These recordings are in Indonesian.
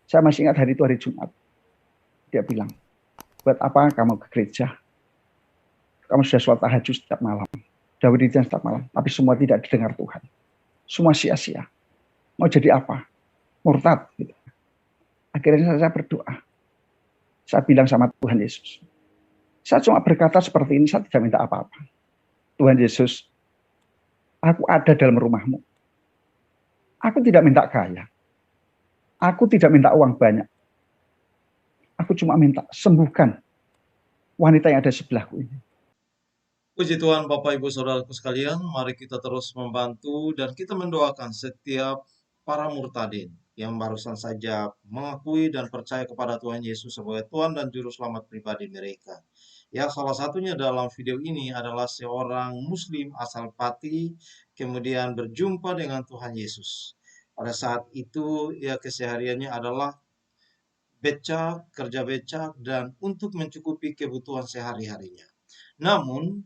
Saya masih ingat hari itu hari Jumat. Dia bilang, buat apa kamu ke gereja? Kamu sudah sholat tahajud setiap malam, sudah wiridin setiap malam, tapi semua tidak didengar Tuhan. Semua sia-sia. Mau jadi apa? Murtad. Gitu. Akhirnya saya berdoa. Saya bilang sama Tuhan Yesus, saya cuma berkata seperti ini, saya tidak minta apa-apa. Tuhan Yesus, aku ada dalam rumahmu. Aku tidak minta kaya. Aku tidak minta uang banyak. Aku cuma minta sembuhkan wanita yang ada sebelahku ini. Puji Tuhan Bapak Ibu Saudaraku sekalian, mari kita terus membantu dan kita mendoakan setiap para murtadin yang barusan saja mengakui dan percaya kepada Tuhan Yesus sebagai Tuhan dan Juru Selamat pribadi mereka. Ya, salah satunya dalam video ini adalah seorang Muslim asal Pati, kemudian berjumpa dengan Tuhan Yesus. Pada saat itu, ya kesehariannya adalah becak, kerja becak, dan untuk mencukupi kebutuhan sehari-harinya. Namun,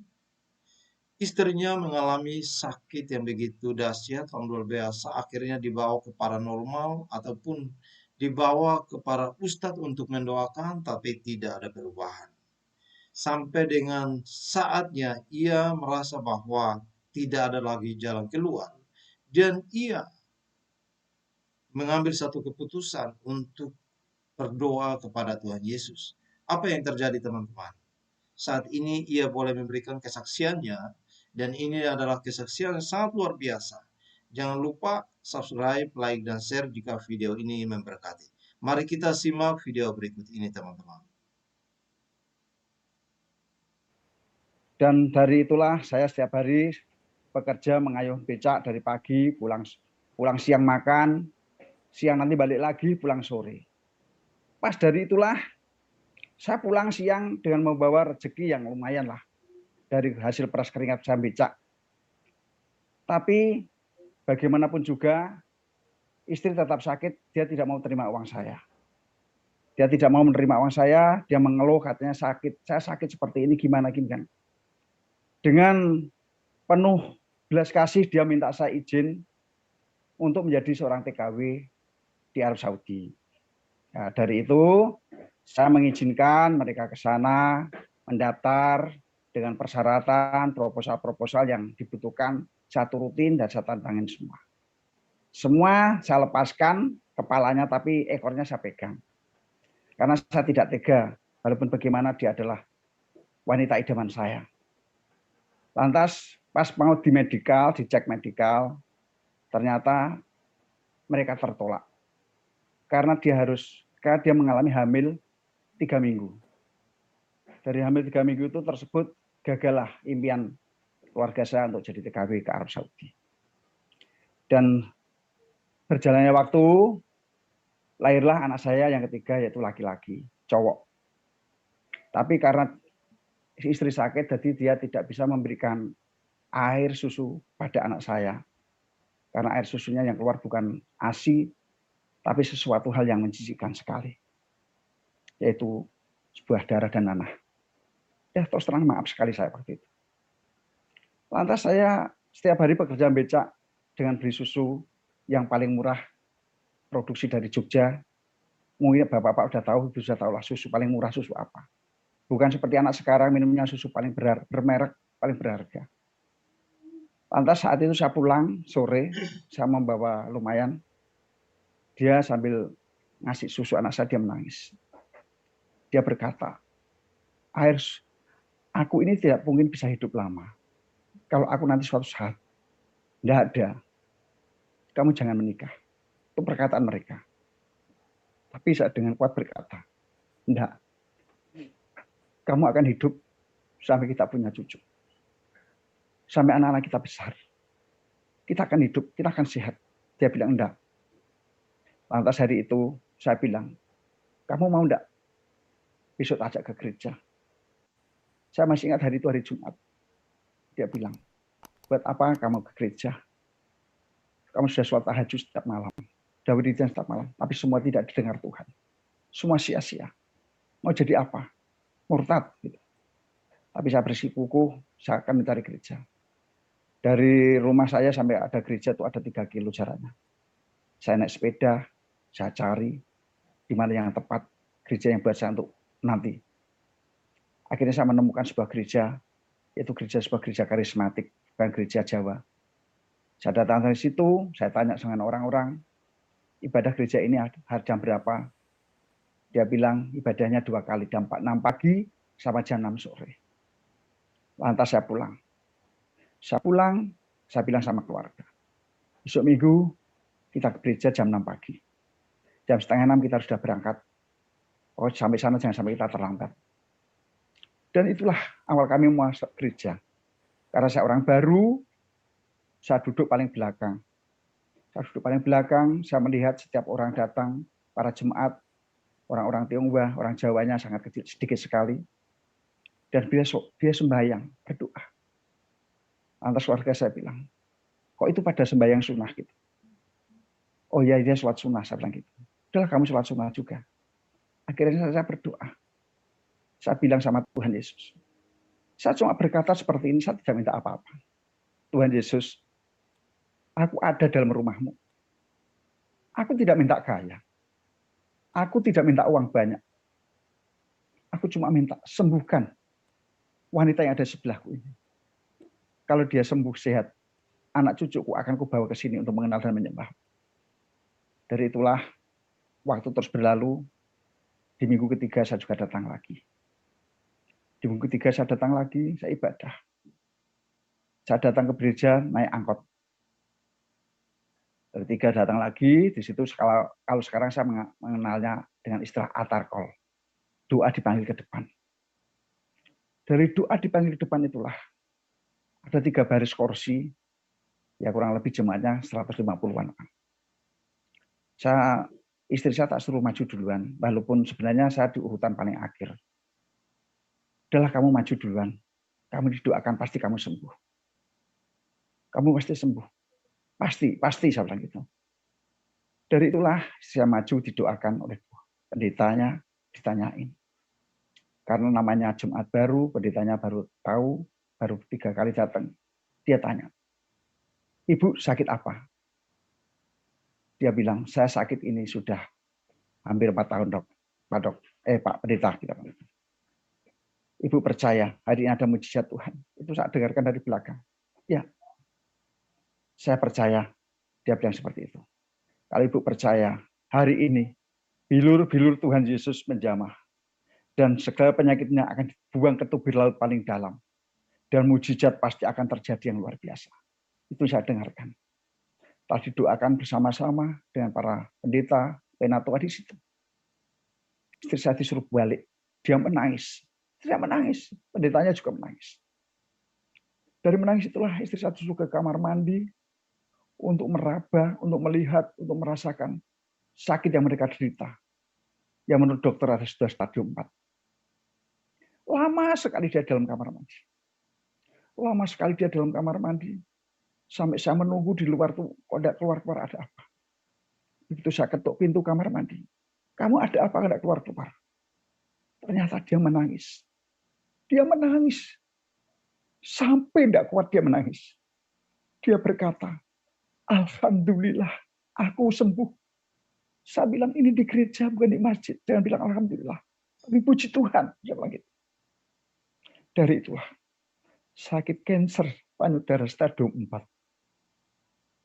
istrinya mengalami sakit yang begitu dahsyat, luar biasa, akhirnya dibawa ke paranormal ataupun dibawa ke para ustadz untuk mendoakan, tapi tidak ada perubahan. Sampai dengan saatnya ia merasa bahwa tidak ada lagi jalan keluar. Dan ia mengambil satu keputusan untuk berdoa kepada Tuhan Yesus. Apa yang terjadi teman-teman? Saat ini ia boleh memberikan kesaksiannya, dan ini adalah kesaksian yang sangat luar biasa. Jangan lupa subscribe, like, dan share jika video ini memberkati. Mari kita simak video berikut ini teman-teman. Dan dari itulah saya setiap hari bekerja mengayuh becak dari pagi, pulang siang makan, siang nanti balik lagi, pulang sore. Pas dari itulah saya pulang siang dengan membawa rezeki yang lumayan lah dari hasil peras keringat saya becak. Tapi bagaimanapun juga istri tetap sakit, dia tidak mau terima uang saya. Dia tidak mau menerima uang saya, dia mengeluh katanya sakit. Saya sakit seperti ini gimana kan. Dengan penuh belas kasih dia minta saya izin untuk menjadi seorang TKW di Arab Saudi. Nah, dari itu saya mengizinkan mereka ke sana mendaftar dengan persyaratan proposal-proposal yang dibutuhkan, saya turutin dan saya tantangin semua. Semua saya lepaskan kepalanya tapi ekornya saya pegang. Karena saya tidak tega, walaupun bagaimana dia adalah wanita idaman saya. Lantas pas mau di medikal, dicek medikal, ternyata mereka tertolak. Karena dia mengalami hamil 3 minggu. Dari hamil 3 minggu itu tersebut gagallah impian keluarga saya untuk jadi TKW ke Arab Saudi. Dan berjalannya waktu, lahirlah anak saya yang ketiga yaitu laki-laki, cowok. Tapi karena istri sakit, jadi dia tidak bisa memberikan air susu pada anak saya. Karena air susunya yang keluar bukan ASI, tapi sesuatu hal yang menjijikkan sekali. Yaitu sebuah darah dan nanah. Ya terus terang maaf sekali saya waktu itu. Lantas saya setiap hari bekerja becak dengan beli susu yang paling murah produksi dari Jogja. Mungkin bapak-bapak udah tahu, sudah tahu lah susu paling murah susu apa. Bukan seperti anak sekarang minumnya susu paling bermerek, paling berharga. Lantas saat itu saya pulang sore, saya membawa lumayan. Dia sambil ngasih susu anak saya, dia menangis. Dia berkata, air aku ini tidak mungkin bisa hidup lama. Kalau aku nanti suatu saat tidak ada, kamu jangan menikah. Itu perkataan mereka. Tapi saya dengan kuat berkata, enggak, kamu akan hidup sampai kita punya cucu. Sampai anak-anak kita besar. Kita akan hidup, kita akan sehat. Dia bilang enggak. Lantas hari itu saya bilang, kamu mau enggak besok ajak ke gereja? Saya masih ingat hari itu hari Jumat. Dia bilang, buat apa kamu ke gereja? Kamu sudah sholat tahajud setiap malam, sudah wiridin setiap malam, tapi semua tidak didengar Tuhan. Semua sia-sia. Mau jadi apa? Murtad. Gitu. Tapi saya bersikukuh, saya akan mencari gereja. Dari rumah saya sampai ada gereja itu ada 3 kilo jaraknya. Saya naik sepeda, saya cari. di mana yang tepat, gereja yang buat saya untuk nanti. Akhirnya saya menemukan sebuah gereja, yaitu sebuah gereja karismatik, bukan gereja Jawa. Saya datang dari situ, saya tanya dengan orang-orang, ibadah gereja ini jam berapa? Dia bilang ibadahnya 2 kali, jam 6 pagi sama jam 6 sore. Lantas saya pulang. Saya bilang sama keluarga, besok minggu kita ke gereja jam 6 pagi. Jam setengah 6 kita sudah berangkat. Oh, sampai sana jangan sampai kita terlambat. Dan itulah awal kami masuk gereja. Karena saya orang baru, saya duduk paling belakang. Saya melihat setiap orang datang, para jemaat, orang-orang Tionghoa, orang Jawanya sangat kecil, sedikit sekali. Dan dia sembahyang, berdoa. Lantas keluarga saya bilang, kok itu pada sembahyang sunnah gitu? Oh iya, dia sholat sunnah, saya bilang gitu. Udahlah kamu sholat sunnah juga. Akhirnya saya berdoa. Saya bilang sama Tuhan Yesus, saya cuma berkata seperti ini, saya tidak minta apa-apa. Tuhan Yesus, aku ada dalam rumahmu. Aku tidak minta kaya. Aku tidak minta uang banyak. Aku cuma minta sembuhkan wanita yang ada sebelahku ini. Kalau dia sembuh sehat, anak cucuku akan kubawa ke sini untuk mengenal dan menyembah. Dari itulah waktu terus berlalu. Di minggu ketiga saya juga datang lagi. Di minggu ketiga saya datang lagi, saya ibadah. Saya datang ke gereja naik angkot. Dari 3 datang lagi, di situ kalau sekarang saya mengenalnya dengan istilah atarkol. Doa dipanggil ke depan. Dari doa dipanggil ke depan itulah ada 3 baris kursi, ya kurang lebih jemaatnya 150-an. Istri saya tak suruh maju duluan, walaupun sebenarnya saya di urutan paling akhir. Udahlah kamu maju duluan, kamu didoakan pasti kamu sembuh. Kamu pasti sembuh, pasti saya bilang gitu. Dari itulah saya maju didoakan oleh pendetanya, ditanyain. Karena namanya Jumat baru, pendetanya baru tahu, baru 3 kali datang. Dia tanya, Ibu sakit apa? Dia bilang, saya sakit ini sudah hampir 4 tahun dok. Pak pendeta. Kita. Ibu percaya hari ini ada mujizat Tuhan. Itu saya dengarkan dari belakang. Ya, saya percaya. Dia bilang seperti itu. Kalau ibu percaya, hari ini bilur-bilur Tuhan Yesus menjamah. Dan segala penyakitnya akan dibuang ke tubir laut paling dalam. Dan mujizat pasti akan terjadi yang luar biasa. Itu saya dengarkan. Telah didoakan bersama-sama dengan para pendeta, penatua di situ. Istri saya disuruh balik. Dia menangis. Saya menangis. Pendetanya juga menangis. Dari menangis itulah istri saya disuruh ke kamar mandi untuk meraba, untuk melihat, untuk merasakan sakit yang mereka derita. Yang menurut dokter ada sudah stadium 4. Lama sekali dia dalam kamar mandi. Lama sekali dia dalam kamar mandi. Sampai saya menunggu di luar tuh, kok tidak keluar-keluar ada apa. Begitu saya ketuk pintu kamar mandi. Kamu ada apa tidak keluar-keluar? Ternyata dia menangis. Dia menangis. Sampai tidak kuat dia menangis. Dia berkata, Alhamdulillah, aku sembuh. Saya bilang ini di gereja, bukan di masjid. Jangan bilang Alhamdulillah. Tapi puji Tuhan. Dia bilang gitu. Dari itulah, sakit kanker payudara stadium 4.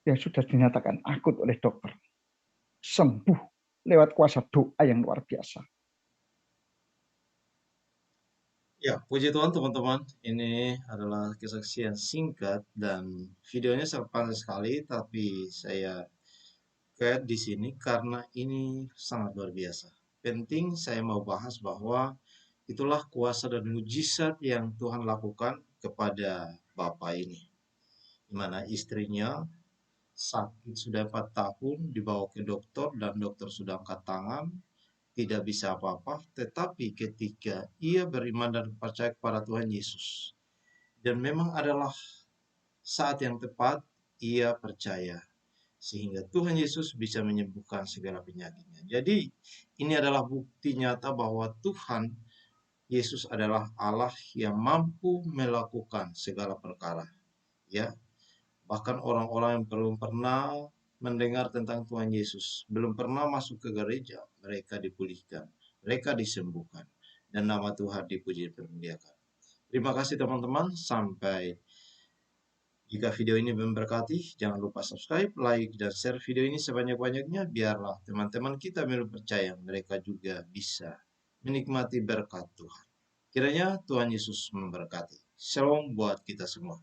Yang sudah dinyatakan akut oleh dokter. Sembuh lewat kuasa doa yang luar biasa. Ya, puji Tuhan teman-teman. Ini adalah kesaksian singkat dan videonya sangat panjang sekali, tapi saya kayak di sini karena ini sangat luar biasa. Penting saya mau bahas bahwa itulah kuasa dan mujizat yang Tuhan lakukan kepada Bapak ini. Di mana istrinya sakit sudah 4 tahun, dibawa ke dokter dan dokter sudah angkat tangan, tidak bisa apa-apa, tetapi ketika ia beriman dan percaya kepada Tuhan Yesus, dan memang adalah saat yang tepat, ia percaya, sehingga Tuhan Yesus bisa menyembuhkan segala penyakitnya. Jadi, ini adalah bukti nyata bahwa Tuhan Yesus adalah Allah yang mampu melakukan segala perkara. Ya, bahkan orang-orang yang belum pernah mendengar tentang Tuhan Yesus, belum pernah masuk ke gereja, mereka dipulihkan, mereka disembuhkan, dan nama Tuhan dipuji dan dimuliakan. Terima kasih teman-teman, sampai jika video ini memberkati, jangan lupa subscribe, like, dan share video ini sebanyak-banyaknya, biarlah teman-teman kita percaya mereka juga bisa menikmati berkat Tuhan. Kiranya Tuhan Yesus memberkati. Shalom buat kita semua.